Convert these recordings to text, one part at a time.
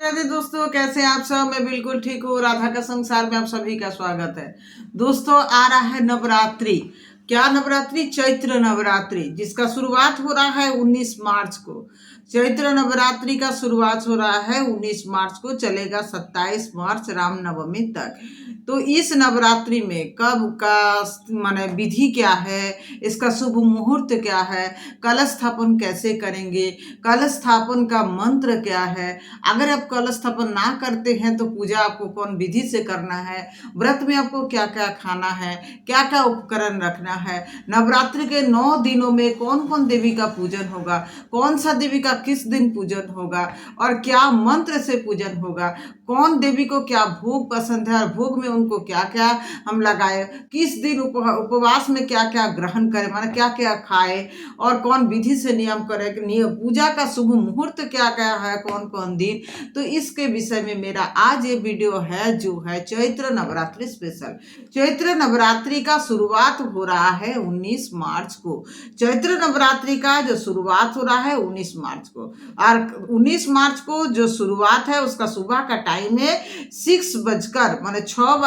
राधे दोस्तों, कैसे हैं आप सब। मैं बिल्कुल ठीक हूँ। राधा का संसार में आप सभी का स्वागत है। दोस्तों, आ रहा है नवरात्रि। क्या नवरात्रि? चैत्र नवरात्रि, जिसका शुरुआत हो रहा है 19 मार्च को। चैत्र नवरात्रि का शुरुआत हो रहा है 19 मार्च को, चलेगा 27 मार्च रामनवमी तक। तो इस नवरात्रि में कब का माने विधि क्या है, इसका शुभ मुहूर्त क्या है, कलश स्थापन कैसे करेंगे, कलश स्थापन का मंत्र क्या है, अगर आप कलश स्थापन ना करते हैं तो पूजा आपको कौन विधि से करना है, व्रत में आपको क्या क्या खाना है, क्या क्या उपकरण रखना है, नवरात्रि के 9 दिनों में कौन कौन देवी का पूजन होगा, कौन सा देवी का किस दिन पूजन होगा और क्या मंत्र से पूजन होगा, कौन देवी को क्या भोग पसंद है और भोग में उनको क्या क्या हम लगाए, किस दिन उपवास में क्या क्या ग्रहण करें, माने क्या क्या खाए, और कौन विधि से नियम करे, पूजा का शुभ मुहूर्त क्या क्या है, कौन कौन दिन। तो इसके विषय में मेरा आज ये वीडियो है, जो है चैत्र नवरात्रि स्पेशल। चैत्र नवरात्रि का शुरुआत हो रहा है 19 मार्च को। चैत्र नवरात्रि का जो शुरुआत हो रहा है 19 मार्च को, और 19 मार्च को जो शुरुआत है उसका सुबह का टाइम है 6:52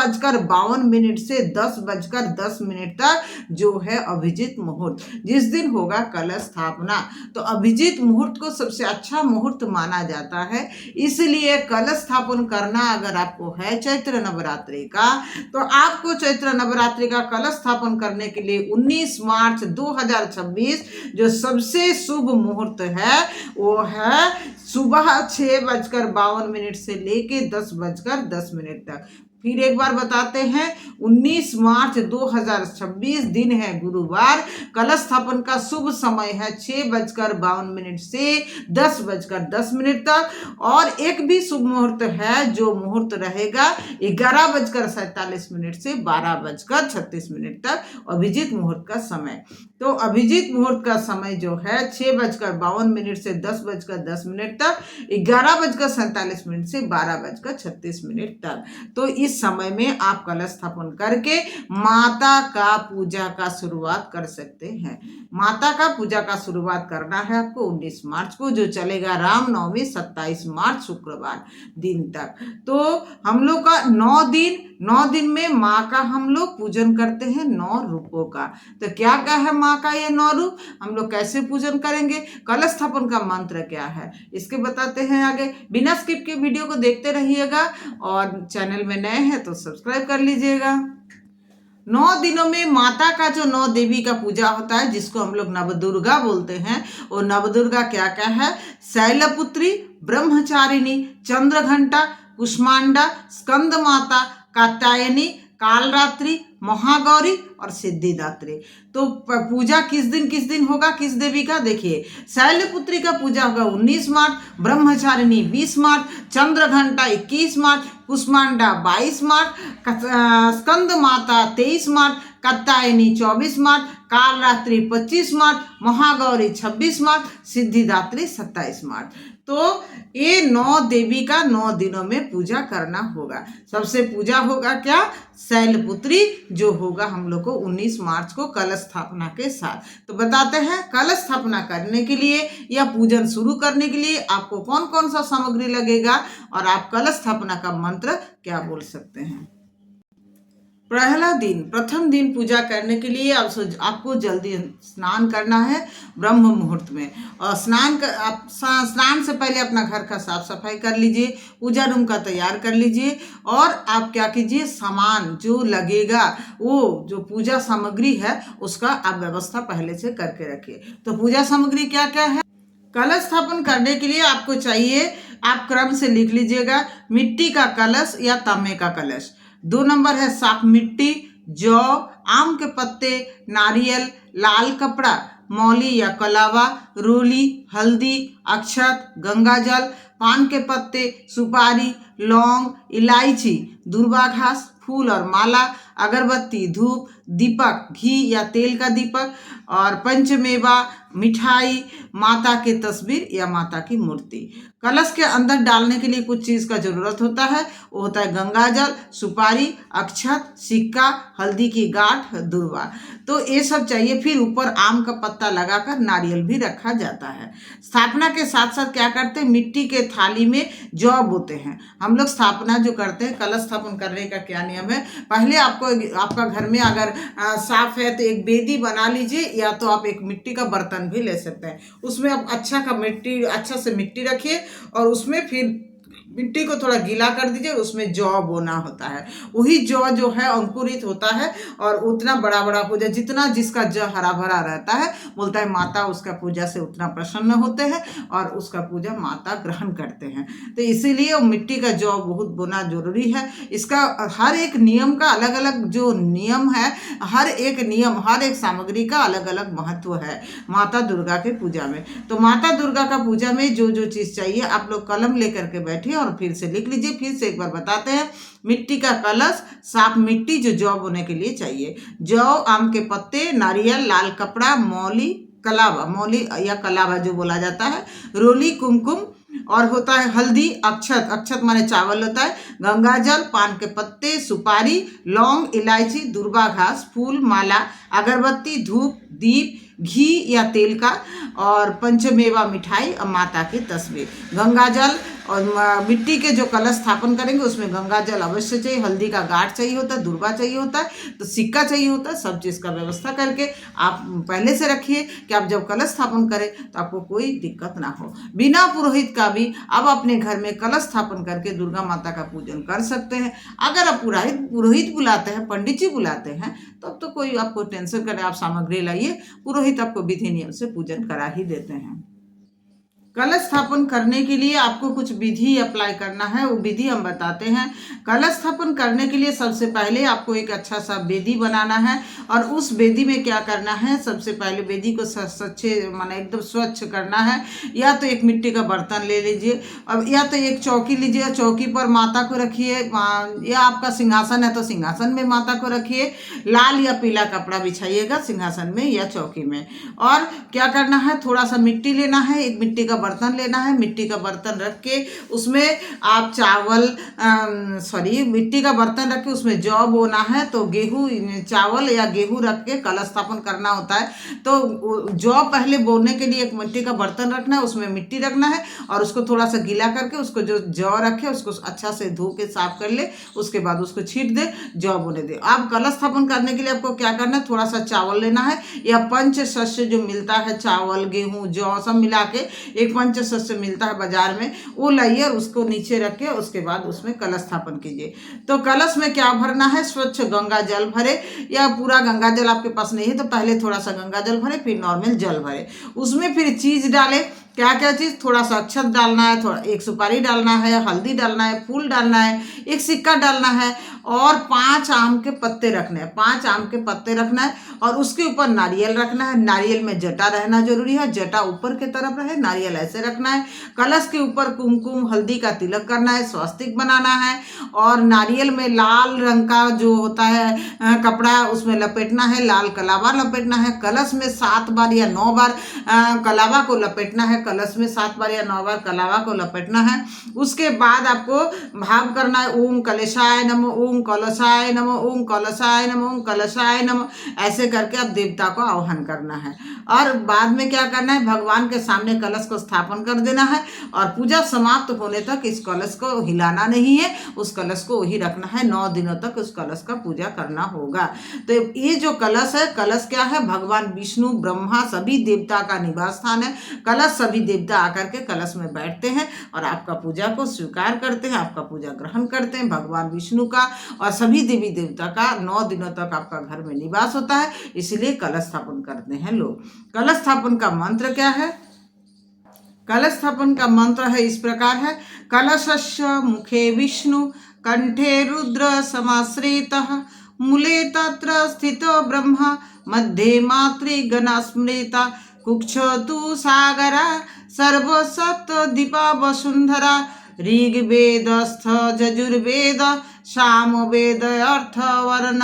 से 10:10 तक, जो है अभिजीत मुहूर्त, जिस दिन होगा कलश स्थापना। तो अभिजीत मुहूर्त को सबसे अच्छा मुहूर्त माना जाता है, इसलिए कलश स्थापन करना अगर आपको है चैत्र नवरात्रि का, तो आपको चैत्र नवरात्रि का कलश स्थापन करने के लिए 19 मार्च 2026 जो सबसे शुभ मुहूर्त है वो है सुबह 6:52 से लेके 10:10 तक। फिर एक बार बताते हैं, 19 मार्च 2026 दिन है गुरुवार। कलश स्थापन का शुभ समय है 6:52 से 10:10 तक, और एक भी शुभ मुहूर्त है जो मुहूर्त रहेगा 11:47 से 12:36 तक, अभिजीत मुहूर्त का समय। तो अभिजीत मुहूर्त का समय जो है 6:52 से 10:10 तक, 11:47 से 12:36 तक। तो इस समय में आप कलश स्थापन करके माता का पूजा का शुरुआत कर सकते हैं। माता का पूजा का शुरुआत करना है आपको 19 मार्च को, जो चलेगा रामनवमी 27 मार्च शुक्रवार दिन तक। तो हम लोग का 9 दिन में माँ का हम लोग पूजन करते हैं 9 रूपों का। तो क्या क्या है माँ का ये 9 रूप, हम लोग कैसे पूजन करेंगे, कलश स्थापन का मंत्र क्या है, इसके बताते हैं आगे। बिना स्किप के वीडियो को देखते रहिएगा, और चैनल में नए हैं तो सब्सक्राइब कर लीजिएगा। 9 दिनों में माता का जो 9 देवी का पूजा होता है, जिसको हम लोग नवदुर्गा बोलते हैं, वो नवदुर्गा क्या क्या है? शैलपुत्री, ब्रह्मचारिणी, चंद्रघंटा, कुष्मांडा, स्कंद माता, कात्यायनी, कालरात्रि, महागौरी और सिद्धिदात्री। तो पूजा किस दिन होगा, किस देवी का? देखिए, शैलपुत्री का पूजा होगा 19 मार्च, ब्रह्मचारिणी 20 मार्च, चंद्रघंटा 21 मार्च, कुष्मांडा 22 मार्च, स्कंद माता 23 मार्च, कात्यायनी 24 मार्च, कालरात्रि 25 मार्च, महागौरी 26 मार्च, सिद्धिदात्री 27 मार्च। तो ये 9 देवी का 9 दिनों में पूजा करना होगा। सबसे पूजा होगा क्या? शैलपुत्री, जो होगा हम लोग को 19 मार्च को कलश स्थापना के साथ। तो बताते हैं, कलश स्थापना करने के लिए या पूजन शुरू करने के लिए आपको कौन कौन सा सामग्री लगेगा, और आप कलश स्थापना का मंत्र क्या बोल सकते हैं। प्रथम दिन पूजा करने के लिए आपको जल्दी स्नान करना है ब्रह्म मुहूर्त में, और स्नान से पहले अपना घर का साफ सफाई कर लीजिए, पूजा रूम का तैयार कर लीजिए, और आप क्या कीजिए, सामान जो लगेगा, वो जो पूजा सामग्री है उसका आप व्यवस्था पहले से करके रखिए। तो पूजा सामग्री क्या क्या है? कलश स्थापन करने के लिए आपको चाहिए, आप क्रम से लिख लीजिएगा, मिट्टी का कलश या तांबे का कलश। 2 नंबर है साफ मिट्टी, जौ, आम के पत्ते, नारियल, लाल कपड़ा, मौली या कलावा, रोली, हल्दी, अक्षत, गंगाजल, पान के पत्ते, सुपारी, लौंग, इलायची, दूर्वा घास, फूल और माला, अगरबत्ती, धूप, दीपक, घी या तेल का दीपक, और पंचमेवा, मिठाई, माता की तस्वीर या माता की मूर्ति। कलश के अंदर डालने के लिए कुछ चीज का जरूरत होता है, वो होता है गंगाजल, सुपारी, अक्षत, सिक्का, हल्दी की गांठ, दूर्वा। तो ये सब चाहिए। फिर ऊपर आम का पत्ता लगाकर नारियल भी रखा रखा जाता है। स्थापना के साथ साथ क्या करते हैं, मिट्टी के थाली में जौ बोते हैं। हम लोग स्थापना जो करते हैं, कलश स्थापन करने का क्या नियम है, पहले आपको आपका घर में अगर साफ है तो एक बेदी बना लीजिए, या तो आप एक मिट्टी का बर्तन भी ले सकते हैं। उसमें आप अच्छा से मिट्टी रखिए और उसमें फिर मिट्टी को थोड़ा गीला कर दीजिए, उसमें जौ बोना होता है। वही जौ जो है अंकुरित होता है और उतना बड़ा बड़ा हो जाए, जितना जिसका जौ हरा भरा रहता है, बोलता है माता उसका पूजा से उतना प्रसन्न होते हैं और उसका पूजा माता ग्रहण करते हैं। तो इसीलिए मिट्टी का जौ बहुत बोना जरूरी है। इसका हर एक नियम का अलग अलग जो नियम है, हर एक सामग्री का अलग अलग महत्व है माता दुर्गा के पूजा में। तो माता दुर्गा का पूजा में जो जो चीज़ चाहिए, आप लोग कलम लेकर के बैठिए और फिर से लिख लीजिए। फिर से एक बार बताते हैं, मिट्टी का कलश, साफ मिट्टी जो जौ बोने के लिए चाहिए, जौ, आम के पत्ते, नारियल, लाल कपड़ा, मौली या कलावा जो बोला जाता है, रोली, कुमकुम, और होता है हल्दी, अक्षत माने चावल होता है, गंगाजल, पान के पत्ते, सुपारी, लौंग, इलायची, दुर्वा घास, फूल, माला, अगरबत्ती, धूप, दीप, घी या तेल का, और पंचमेवा मिठाई और माता की तस्वीर। गंगाजल और मिट्टी के जो कलश स्थापन करेंगे उसमें गंगाजल अवश्य चाहिए, हल्दी का गांठ चाहिए होता है, दुर्वा चाहिए होता है, तो सिक्का चाहिए होता है। सब चीज़ का व्यवस्था करके आप पहले से रखिए कि आप जब कलश स्थापन करें तो आपको कोई दिक्कत ना हो। बिना पुरोहित का भी आप अपने घर में कलश स्थापन करके दुर्गा माता का पूजन कर सकते हैं। अगर आप पुरोहित बुलाते हैं, पंडित जी बुलाते हैं, तब तो कोई आपको टेंशन करे, आप सामग्री लाइए, पुरोहित आपको विधि नियम से पूजन करा ही देते हैं। कलश स्थापन करने के लिए आपको कुछ विधि अप्लाई करना है, वो विधि हम बताते हैं। कलश स्थापन करने के लिए सबसे पहले आपको एक अच्छा सा बेदी बनाना है, और उस बेदी में क्या करना है, सबसे पहले बेदी को माने एकदम स्वच्छ करना है। या तो एक मिट्टी का बर्तन ले लीजिए, और या तो एक चौकी लीजिए, चौकी पर माता को रखिए, या आपका सिंहासन है तो सिंहासन में माता को रखिए। लाल या पीला कपड़ा बिछाइएगा सिंहासन में या चौकी में। और क्या करना है, थोड़ा सा मिट्टी लेना है, एक मिट्टी का बर्तन लेना है, मिट्टी का बर्तन रख के उसमें आप मिट्टी का बर्तन रख के उसमें जौ बोना है। तो चावल या गेहूं रख के कलश स्थापन करना होता है। तो जौ पहले बोने के लिए एक मिट्टी का बर्तन रखना है, उसमें मिट्टी रखना है और उसको थोड़ा सा गीला करके उसको जो जौ रखे उसको अच्छा से धो के साफ कर ले, उसके बाद उसको छीट दे, जौ बोने दे। आप कलश स्थापन करने के लिए आपको क्या करना है, थोड़ा सा चावल लेना है, या पंच शस्य जो मिलता है, चावल, गेहूं, जौ सब मिला के एक पंच शस्य मिलता है बाजार में, वो लाइए और उसको नीचे रख के उसके बाद उसमें कलश स्थापन कीजिए। तो कलश में क्या भरना है, स्वच्छ गंगा जल भरे, या पूरा गंगा जल आपके पास नहीं है तो पहले थोड़ा सा गंगा जल भरे, फिर नॉर्मल जल भरे, उसमें फिर चीज डाले। क्या क्या चीज़, थोड़ा सा अक्षत डालना है, थोड़ा एक सुपारी डालना है, हल्दी डालना है, फूल डालना है, एक सिक्का डालना है, और 5 आम के पत्ते रखने हैं, 5 आम के पत्ते रखना है, और उसके ऊपर नारियल रखना है। नारियल में जटा रहना जरूरी है, जटा ऊपर की तरफ रहे, नारियल ऐसे रखना है। कलश के ऊपर कुमकुम हल्दी का तिलक करना है, स्वास्तिक बनाना है, और नारियल में लाल रंग का जो होता है कपड़ा उसमें लपेटना है, लाल कलावा लपेटना है। कलश में 7 बार या 9 बार कलावा को लपेटना है, कलश में 7 बार या 9 बार कलावा को लपेटना है। उसके बाद आपको भाव करना है, ओम कलशाय नमः, ओम कलशाय नमः, ओम कलशाय नमः, ओम कलशाय नमः, ऐसे करके आप देवता को आह्वान करना है। और बाद में क्या करना है, भगवान के सामने कलश को स्थापन कर देना है, और पूजा समाप्त होने तक इस कलश को हिलाना नहीं है, उस कलश को वही रखना है। 9 दिनों तक उस कलश का पूजा करना होगा। तो ये जो कलश है, कलश क्या है, भगवान विष्णु, ब्रह्मा, सभी देवता का निवास स्थान है। कलश सभी देवता आकर के कलश में बैठते हैं और आपका पूजा को स्वीकार करते हैं, आपका पूजा ग्रहण करते हैं। भगवान विष्णु का और सभी देवी देवता का 9 दिनों तक आपका घर में निवास होता है, इसलिए कलश स्थापन करते हैं लोग। कलश स्थापन का मंत्र क्या है, कलश स्थापन का मंत्र है इस प्रकार है, कलशस्य मुखे विष्णु, कंठे रुद्र समाश्रितः, मूले तत्र स्थितो ब्रह्मा, मध्ये मातृगणा स्मृता, कुक्षतु सागरा सर्वसप्त दीपा वसुंधरा, ऋग्वेदस्थ यजुर्वेद सामवेद अर्थवर्ण,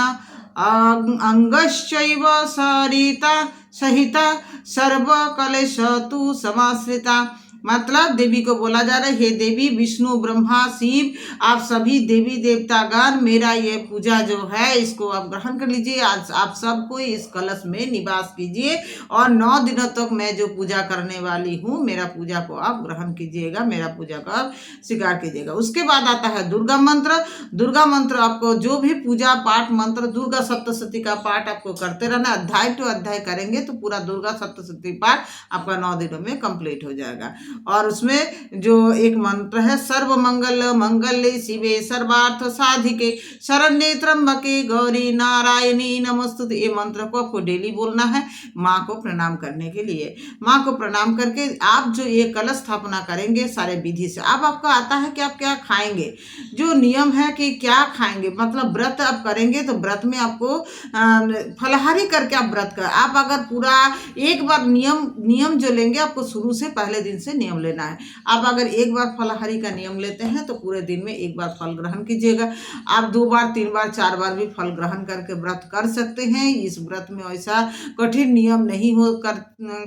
अंगश्चैव सरिता सहिता सर्वकलशतु समाश्रिता, मतलब देवी को बोला जा रहा है, हे देवी विष्णु ब्रह्मा शिव आप सभी देवी देवतागण मेरा ये पूजा जो है इसको आप ग्रहण कर लीजिए। आज आप सबको इस कलश में निवास कीजिए और 9 दिनों तक मैं जो पूजा करने वाली हूँ मेरा पूजा को आप ग्रहण कीजिएगा, मेरा पूजा को आप स्वीकार कीजिएगा। उसके बाद आता है दुर्गा मंत्र। दुर्गा मंत्र आपको जो भी पूजा पाठ मंत्र दुर्गा सप्तशती का पाठ आपको करते रहना, अध्याय टू अध्याय करेंगे तो पूरा दुर्गा सप्तशती पाठ आपका 9 दिनों में कंप्लीट हो जाएगा। और उसमें जो एक मंत्र है, सर्व मंगल मंगल्ये शिवे सर्वार्थ साधिके शरण्ये त्र्यंबके गौरी नारायणी नमस्तुते, ये मंत्र को आपको डेली बोलना है माँ को प्रणाम करने के लिए। माँ को प्रणाम करके आप जो ये कलश स्थापना करेंगे सारे विधि से। अब आपको आता है कि आप क्या खाएंगे। जो नियम है कि क्या खाएंगे, मतलब व्रत आप करेंगे तो व्रत में आपको फलाहारी करके आप व्रत कर, आप अगर पूरा एक बार नियम जो लेंगे आपको शुरू से पहले दिन से नियम लेना है। आप अगर एक बार फलाहारी का नियम लेते हैं तो पूरे दिन में एक बार फल ग्रहण कीजिएगा। आप 2 बार 3 बार 4 बार भी फल ग्रहण करके व्रत कर सकते हैं। इस व्रत में ऐसा कठिन नियम नहीं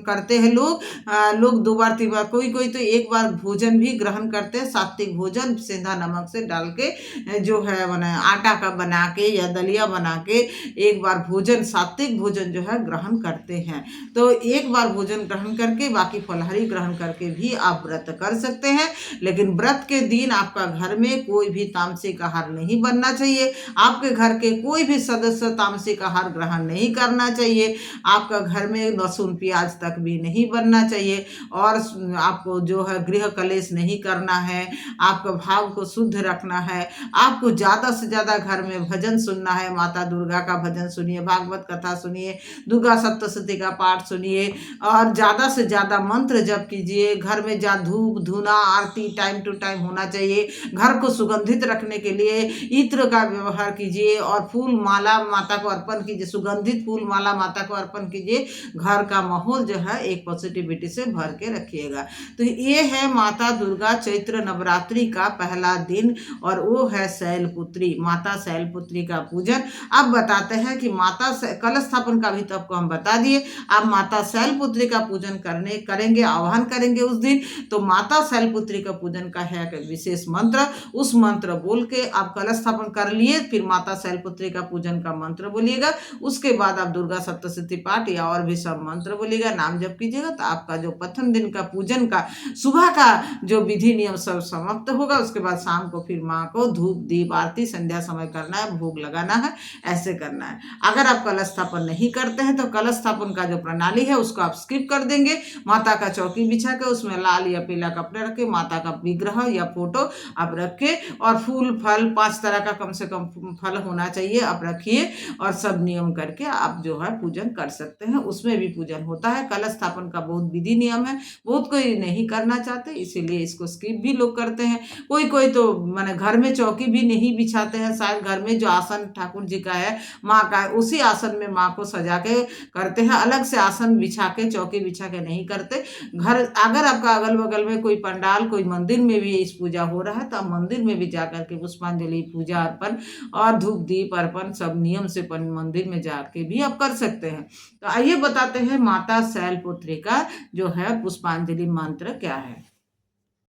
करते हैं लोग 2 बार 3 बार, कोई तो एक बार भोजन भी ग्रहण करते हैं, सात्विक भोजन सेंधा नमक से डाल के जो है मैंने आटा का बना के या दलिया बना के एक बार भोजन सात्विक भोजन जो है ग्रहण करते हैं। तो एक बार भोजन ग्रहण करके बाकी फलाहारी ग्रहण करके भी आप व्रत कर सकते हैं। लेकिन व्रत के दिन आपका घर में कोई भी तामसिक आहार नहीं बनना चाहिए। आपके घर के कोई भी सदस्य तामसिक आहार ग्रहण नहीं करना चाहिए। आपका घर में लहसुन प्याज तक भी नहीं बनना चाहिए। और आपको जो है गृह कलेश नहीं करना है, आपका भाव को शुद्ध रखना है। आपको ज़्यादा से ज़्यादा घर में भजन सुनना है, माता दुर्गा का भजन सुनिए, भागवत कथा सुनिए, दुर्गा सप्तशती का पाठ सुनिए और ज़्यादा से ज़्यादा मंत्र जप कीजिए। घर में धूप धूना आरती टाइम टू टाइम होना चाहिए। घर को सुगंधित रखने के लिए इत्र का व्यवहार कीजिए और फूल माला माता को अर्पण कीजिए, सुगंधित फूल माला माता को अर्पण कीजिए। घर का माहौल जो है एक पॉजिटिविटी से भर के रखिएगा। तो ये है माता दुर्गा चैत्र नवरात्रि का पहला दिन और वो है शैलपुत्री, माता शैलपुत्री का पूजन। अब बताते हैं कि माता कलश स्थापन का भी तो आपको हम बता दिए। आप माता शैलपुत्री का पूजन करेंगे, आह्वान करेंगे उस दिन। तो माता शैलपुत्री का पूजन का है एक विशेष मंत्र, उस मंत्र बोल के आप कलश स्थापन कर लिए, फिर माता शैलपुत्री का पूजन का मंत्र बोलिएगा। उसके बाद आप दुर्गा सप्तशती पाठ या और भी सब मंत्र बोलिएगा, नाम जप कीजिएगा। तो आपका जो प्रथम दिन का पूजन का सुबह का जो विधि नियम सब समाप्त होगा। उसके बाद शाम को फिर माँ को धूप दीप आरती संध्या समय करना है, भोग लगाना है, ऐसे करना है। अगर आप कलश स्थापन नहीं करते हैं तो कलश स्थापन का जो प्रणाली है उसको आप स्किप कर देंगे। माता का चौकी बिछा के उसमें लाल या पीला कपड़ा रख के माता का विग्रह या फोटो आप रखे और फूल फल 5 तरह का कम से कम फल होना चाहिए आप रखिए और सब नियम करके आप जो है पूजन कर सकते हैं। उसमें भी पूजन होता है। कलश स्थापन का बहुत विधि नियम है, बहुत कोई नहीं करना चाहते इसीलिए इसको स्किप भी लोग करते हैं। कोई तो माने घर में चौकी भी नहीं बिछाते हैं, शायद घर में जो आसन ठाकुर जी का है माँ का उसी आसन में माँ को सजा के करते हैं, अलग से आसन बिछा के चौकी बिछा के नहीं करते। घर अगर आपका अगल बगल में कोई पंडाल कोई मंदिर में भी इस पूजा हो रहा है तो आप मंदिर में भी जाकर के पुष्पांजलि पूजा अर्पण और धूप दीप अर्पण सब नियम से मंदिर में जाके भी आप कर सकते हैं। तो आइए बताते हैं माता शैलपुत्री का जो है पुष्पांजलि मंत्र क्या है।